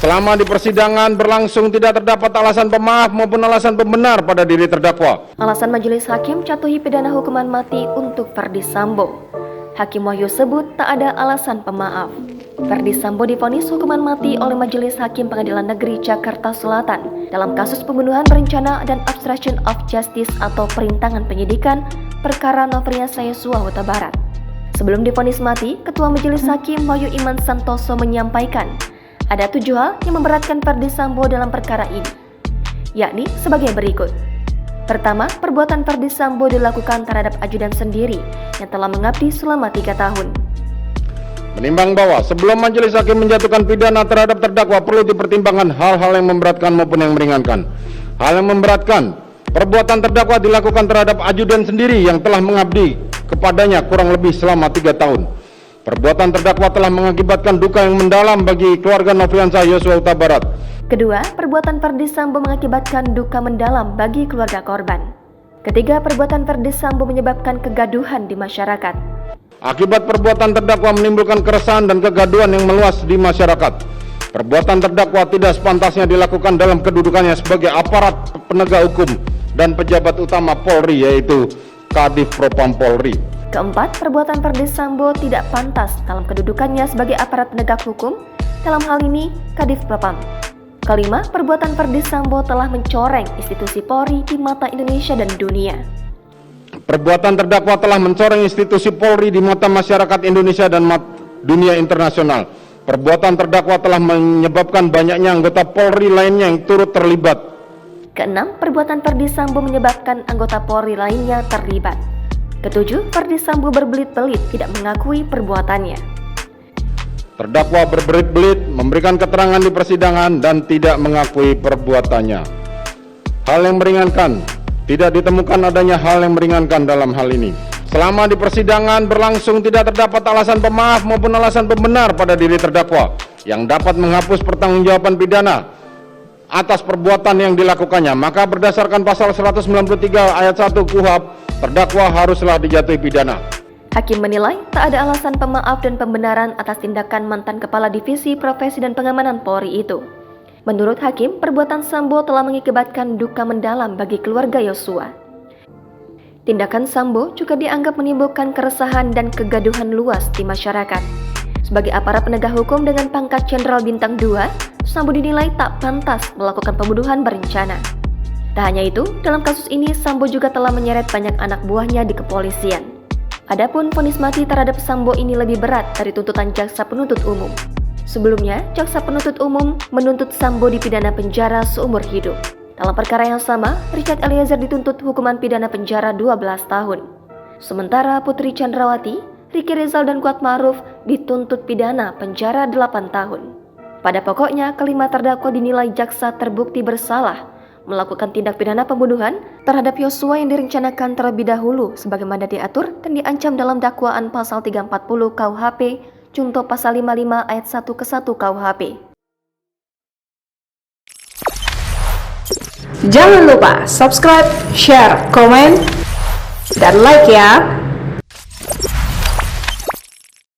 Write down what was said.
Selama di persidangan berlangsung tidak terdapat alasan pemaaf maupun alasan pembenar pada diri terdakwa. Alasan majelis hakim jatuhi pidana hukuman mati untuk Ferdy Sambo. Hakim Wahyu sebut tak ada alasan pemaaf. Ferdy Sambo divonis hukuman mati oleh Majelis Hakim Pengadilan Negeri Jakarta Selatan dalam kasus pembunuhan berencana dan obstruction of justice atau perintangan penyidikan perkara Nofriansah Yosua Huta Barat. Sebelum divonis mati, Ketua Majelis Hakim Wahyu Iman Santoso menyampaikan ada 7 hal yang memberatkan Ferdy Sambo dalam perkara ini, yakni sebagai berikut. Pertama, perbuatan Ferdy Sambo dilakukan terhadap ajudan sendiri yang telah mengabdi selama 3 tahun. Menimbang bahwa sebelum majelis hakim menjatuhkan pidana terhadap terdakwa perlu dipertimbangkan hal-hal yang memberatkan maupun yang meringankan. Hal yang memberatkan, perbuatan terdakwa dilakukan terhadap ajudan sendiri yang telah mengabdi kepadanya kurang lebih selama 3 tahun. Perbuatan terdakwa telah mengakibatkan duka yang mendalam bagi keluarga Nofriansah Yosua Huta Barat. Kedua, perbuatan Ferdy Sambo mengakibatkan duka mendalam bagi keluarga korban. Ketiga, perbuatan Ferdy Sambo menyebabkan kegaduhan di masyarakat. Akibat perbuatan terdakwa menimbulkan keresahan dan kegaduhan yang meluas di masyarakat. Perbuatan terdakwa tidak sepantasnya dilakukan dalam kedudukannya sebagai aparat penegak hukum dan pejabat utama Polri, yaitu Kadif Propam Polri. Keempat, perbuatan Ferdy Sambo tidak pantas dalam kedudukannya sebagai aparat penegak hukum, dalam hal ini Kadif Propam. Kelima, perbuatan Ferdy Sambo telah mencoreng institusi Polri di mata Indonesia dan dunia. Perbuatan terdakwa telah mencoreng institusi Polri di mata masyarakat Indonesia dan dunia internasional. Perbuatan terdakwa telah menyebabkan banyaknya anggota Polri lainnya yang turut terlibat. Keenam, perbuatan Ferdy Sambo menyebabkan anggota Polri lainnya terlibat. Ketujuh, Ferdy Sambo berbelit-belit tidak mengakui perbuatannya. Terdakwa berbelit-belit memberikan keterangan di persidangan dan tidak mengakui perbuatannya. Hal yang meringankan, tidak ditemukan adanya hal yang meringankan dalam hal ini. Selama di persidangan berlangsung tidak terdapat alasan pemaaf maupun alasan pembenar pada diri terdakwa yang dapat menghapus pertanggungjawaban pidana atas perbuatan yang dilakukannya, maka berdasarkan pasal 193 ayat 1 KUHP, terdakwa haruslah dijatuhi pidana. Hakim menilai tak ada alasan pemaaf dan pembenaran atas tindakan mantan Kepala Divisi Profesi dan Pengamanan Polri itu. Menurut Hakim, perbuatan Sambo telah mengakibatkan duka mendalam bagi keluarga Yosua. Tindakan Sambo juga dianggap menimbulkan keresahan dan kegaduhan luas di masyarakat. Sebagai aparat penegak hukum dengan pangkat Jenderal Bintang 2, Sambo dinilai tak pantas melakukan pembunuhan berencana. Tak hanya itu, dalam kasus ini Sambo juga telah menyeret banyak anak buahnya di kepolisian. Adapun vonis mati terhadap Sambo ini lebih berat dari tuntutan jaksa penuntut umum. Sebelumnya, jaksa penuntut umum menuntut Sambo dipidana penjara seumur hidup. Dalam perkara yang sama, Richard Eliezer dituntut hukuman pidana penjara 12 tahun. Sementara Putri Chandrawati, Ricky Rizal dan Kuat Ma'ruf dituntut pidana penjara 8 tahun. Pada pokoknya, kelima terdakwa dinilai jaksa terbukti bersalah melakukan tindak pidana pembunuhan terhadap Yosua yang direncanakan terlebih dahulu sebagaimana diatur dan diancam dalam dakwaan pasal 340 KUHP junto pasal 55 ayat 1 ke 1 KUHP. Jangan lupa subscribe, share, komen, dan like ya.